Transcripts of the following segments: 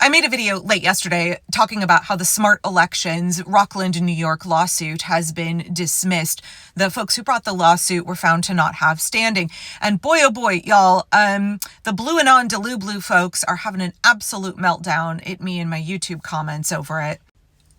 I made a video late yesterday talking about how the Smart Elections Rockland, New York lawsuit has been dismissed. The folks who brought the lawsuit were found to not have standing. And boy, oh boy, y'all, the BlueAnon Blue folks are having an absolute meltdown at me in my YouTube comments over it.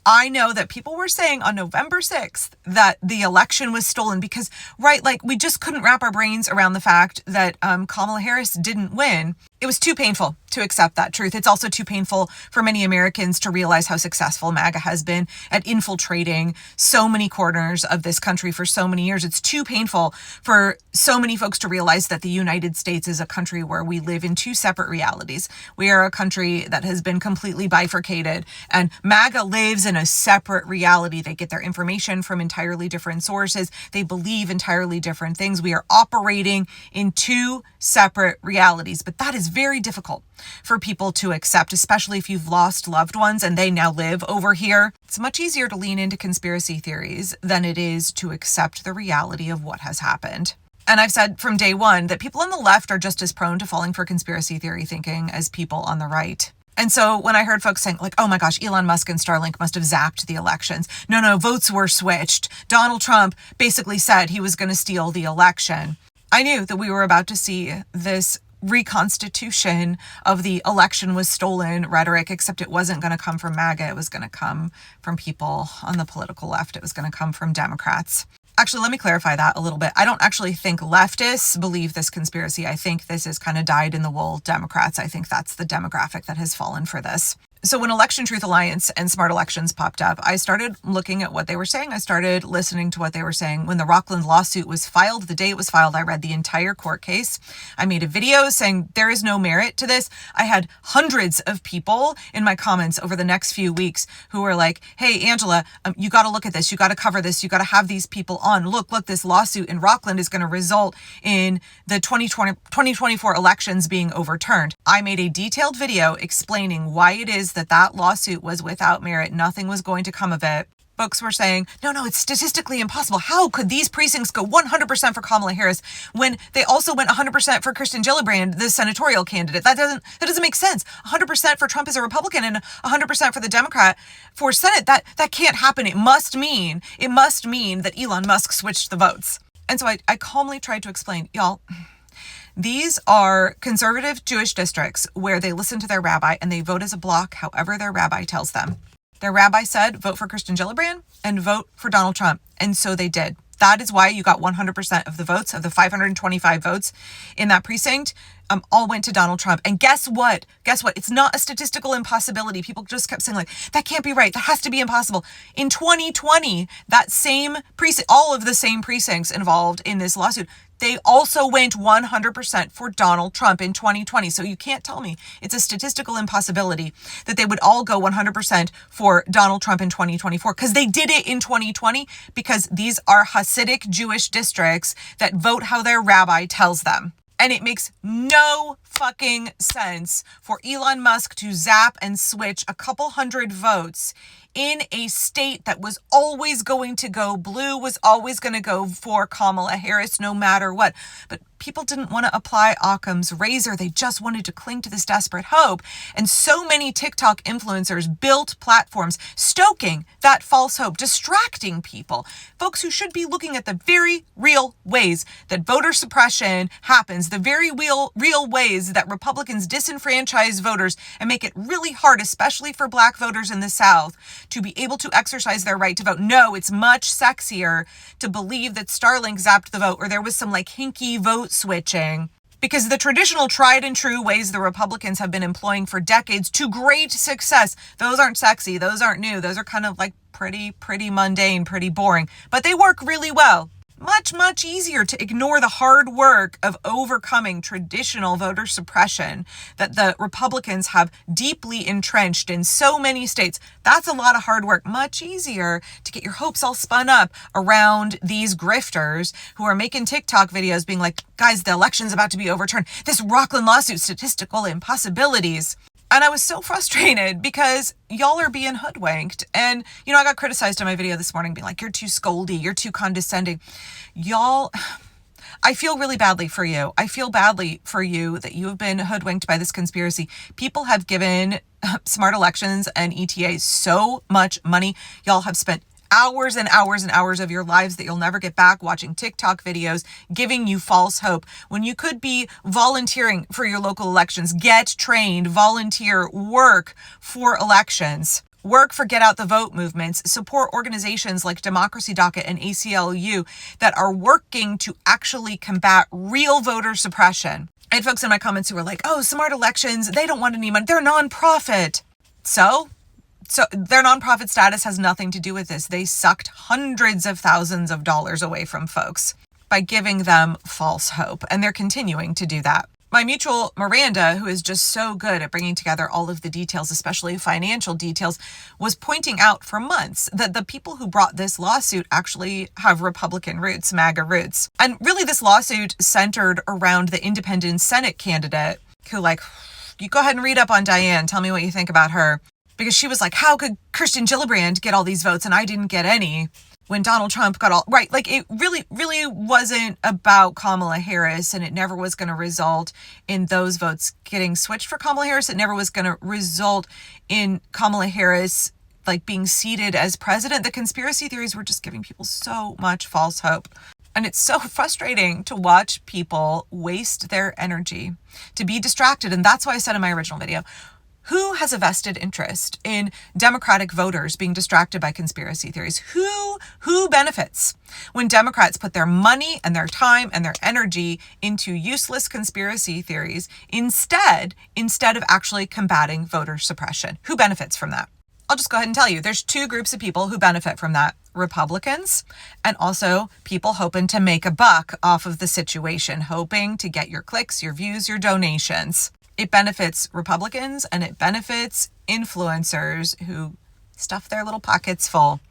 I know that people were saying on November 6th that the election was stolen because, right, like we just couldn't wrap our brains around the fact that Kamala Harris didn't win. It was too painful to accept that truth. It's also too painful for many Americans to realize how successful MAGA has been at infiltrating so many corners of this country for so many years. It's too painful for so many folks to realize that the United States is a country where we live in two separate realities. We are a country that has been completely bifurcated, and MAGA lives in a separate reality. They get their information from entirely different sources. They believe entirely different things. We are operating in two separate realities, but that is very difficult for people to accept, especially if you've lost loved ones and they now live over here. It's much easier to lean into conspiracy theories than it is to accept the reality of what has happened. And I've said from day one that people on the left are just as prone to falling for conspiracy theory thinking as people on the right. And so when I heard folks saying like, oh my gosh, Elon Musk and Starlink must have zapped the elections. No, votes were switched. Donald Trump basically said he was going to steal the election. I knew that we were about to see this reconstitution of the election was stolen rhetoric, except it wasn't going to come from MAGA. It was going to come from people on the political left. It was going to come from Democrats. Actually, let me clarify that a little bit. I don't actually think leftists believe this conspiracy. I think this is kind of dyed-in-the-wool Democrats. I think that's the demographic that has fallen for this. So when Election Truth Alliance and Smart Elections popped up, I started looking at what they were saying. I started listening to what they were saying. When the Rockland lawsuit was filed, the day it was filed, I read the entire court case. I made a video saying there is no merit to this. I had hundreds of people in my comments over the next few weeks who were like, hey, Angela, you got to look at this. You got to cover this. You got to have these people on. Look, this lawsuit in Rockland is going to result in the 2024 elections being overturned. I made a detailed video explaining why it is that lawsuit was without merit. Nothing was going to come of it. Folks were saying, no, it's statistically impossible. How could these precincts go 100% for Kamala Harris when they also went 100% for Kirsten Gillibrand, the senatorial candidate? That doesn't make sense. 100% for Trump as a Republican and 100% for the Democrat for Senate. That can't happen. It must mean that Elon Musk switched the votes. And so I calmly tried to explain, y'all, these are conservative Jewish districts where they listen to their rabbi and they vote as a block however their rabbi tells them. Their rabbi said, vote for Kirsten Gillibrand and vote for Donald Trump. And so they did. That is why you got 100% of the votes, of the 525 votes in that precinct, all went to Donald Trump. And guess what? It's not a statistical impossibility. People just kept saying like, that can't be right. That has to be impossible. In 2020, that same precinct, all of the same precincts involved in this lawsuit, they also went 100% for Donald Trump in 2020. So you can't tell me it's a statistical impossibility that they would all go 100% for Donald Trump in 2024, because they did it in 2020, because these are Hasidic Jewish districts that vote how their rabbi tells them. And it makes no fucking sense for Elon Musk to zap and switch a couple hundred votes in a state that was always going to go blue, was always going to go for Kamala Harris no matter what. But people didn't want to apply Occam's razor. They just wanted to cling to this desperate hope. And so many TikTok influencers built platforms stoking that false hope, distracting people, folks who should be looking at the very real ways that voter suppression happens, the very real ways that Republicans disenfranchise voters and make it really hard, especially for Black voters in the South, to be able to exercise their right to vote. No, it's much sexier to believe that Starlink zapped the vote or there was some like hinky vote switching, because the traditional tried and true ways the Republicans have been employing for decades to great success, those aren't sexy, those aren't new, those are kind of like pretty mundane, pretty boring, but they work really well. Much easier to ignore the hard work of overcoming traditional voter suppression that the Republicans have deeply entrenched in so many states. That's a lot of hard work. Much easier to get your hopes all spun up around these grifters who are making TikTok videos being like, guys, the election's about to be overturned. This Rockland lawsuit, statistical impossibilities. And I was so frustrated because y'all are being hoodwinked. And, I got criticized in my video this morning being like, you're too scoldy, you're too condescending. Y'all, I feel really badly for you. I feel badly for you that you have been hoodwinked by this conspiracy. People have given smart elections and ETA so much money. Y'all have spent hours and hours and hours of your lives that you'll never get back watching TikTok videos giving you false hope when you could be volunteering for your local elections. Get trained, volunteer, work for elections. Work for get out the vote movements, support organizations like Democracy Docket and ACLU that are working to actually combat real voter suppression. I had folks in my comments who were like, oh, smart elections, they don't want any money. They're nonprofit. So their nonprofit status has nothing to do with this. They sucked hundreds of thousands of dollars away from folks by giving them false hope. And they're continuing to do that. My mutual Miranda, who is just so good at bringing together all of the details, especially financial details, was pointing out for months that the people who brought this lawsuit actually have Republican roots, MAGA roots. And really this lawsuit centered around the independent Senate candidate who, like, you go ahead and read up on Diane. Tell me what you think about her. Because she was like, how could Kirsten Gillibrand get all these votes and I didn't get any when Donald Trump got all right? Like, it really wasn't about Kamala Harris, and it never was going to result in those votes getting switched for Kamala Harris. It never was going to result in Kamala Harris like being seated as president. The conspiracy theories were just giving people so much false hope. And it's so frustrating to watch people waste their energy, to be distracted. And that's why I said in my original video, who has a vested interest in Democratic voters being distracted by conspiracy theories? Who benefits when Democrats put their money and their time and their energy into useless conspiracy theories instead of actually combating voter suppression? Who benefits from that? I'll just go ahead and tell you, there's two groups of people who benefit from that. Republicans and also people hoping to make a buck off of the situation, hoping to get your clicks, your views, your donations. It benefits Republicans and it benefits influencers who stuff their little pockets full.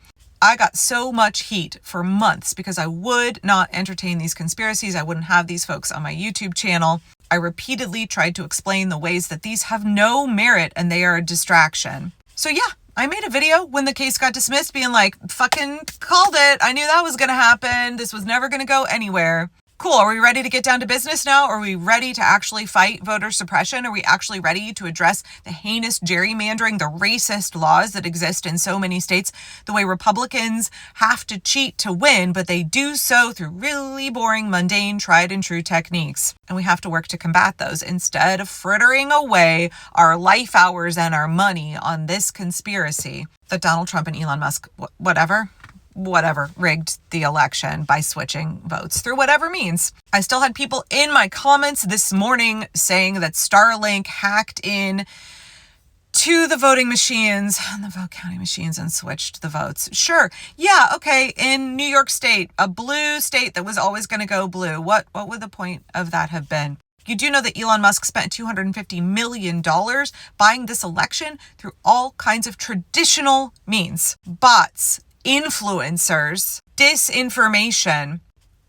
I got so much heat for months because I would not entertain these conspiracies. I wouldn't have these folks on my YouTube channel. I repeatedly tried to explain the ways that these have no merit and they are a distraction. So yeah, I made a video when the case got dismissed being like, fucking called it. I knew that was going to happen. This was never going to go anywhere. Cool. Are we ready to get down to business now? Are we ready to actually fight voter suppression? Are we actually ready to address the heinous gerrymandering, the racist laws that exist in so many states, the way Republicans have to cheat to win, but they do so through really boring, mundane, tried and true techniques. And we have to work to combat those instead of frittering away our life hours and our money on this conspiracy that Donald Trump and Elon Musk, whatever, rigged the election by switching votes through whatever means. I still had people in my comments this morning saying that Starlink hacked in to the voting machines and the vote counting machines and switched the votes. Sure. Yeah. Okay. In New York State, a blue state that was always going to go blue. What would the point of that have been? You do know that Elon Musk spent $250 million buying this election through all kinds of traditional means. Bots, influencers, disinformation.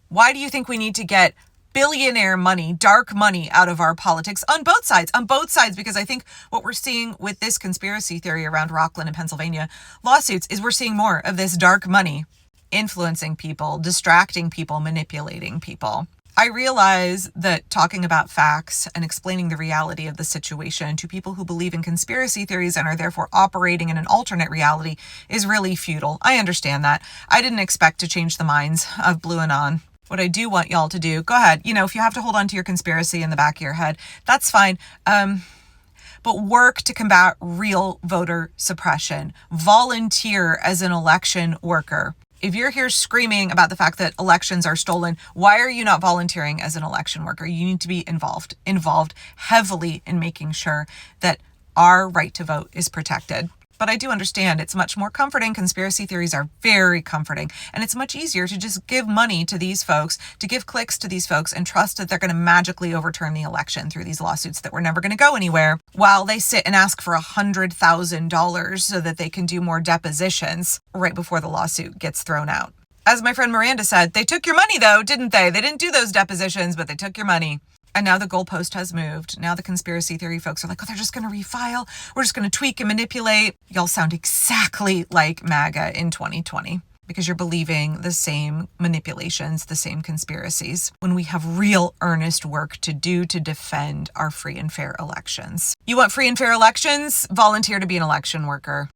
Why do you think we need to get billionaire money, dark money out of our politics on both sides? On both sides, because I think what we're seeing with this conspiracy theory around Rockland and Pennsylvania lawsuits is we're seeing more of this dark money influencing people, distracting people, manipulating people. I realize that talking about facts and explaining the reality of the situation to people who believe in conspiracy theories and are therefore operating in an alternate reality is really futile. I understand that. I didn't expect to change the minds of BlueAnon. What I do want y'all to do, go ahead. If you have to hold on to your conspiracy in the back of your head, that's fine. But work to combat real voter suppression. Volunteer as an election worker. If you're here screaming about the fact that elections are stolen, why are you not volunteering as an election worker? You need to be involved heavily in making sure that our right to vote is protected. But I do understand it's much more comforting. Conspiracy theories are very comforting. And it's much easier to just give money to these folks, to give clicks to these folks and trust that they're going to magically overturn the election through these lawsuits that were never going to go anywhere while they sit and ask for $100,000 so that they can do more depositions right before the lawsuit gets thrown out. As my friend Miranda said, they took your money though, didn't they? They didn't do those depositions, but they took your money. And now the goalpost has moved. Now the conspiracy theory folks are like, oh, they're just going to refile. We're just going to tweak and manipulate. Y'all sound exactly like MAGA in 2020. because you're believing the same manipulations, the same conspiracies, when we have real earnest work to do to defend our free and fair elections. You want free and fair elections? Volunteer to be an election worker.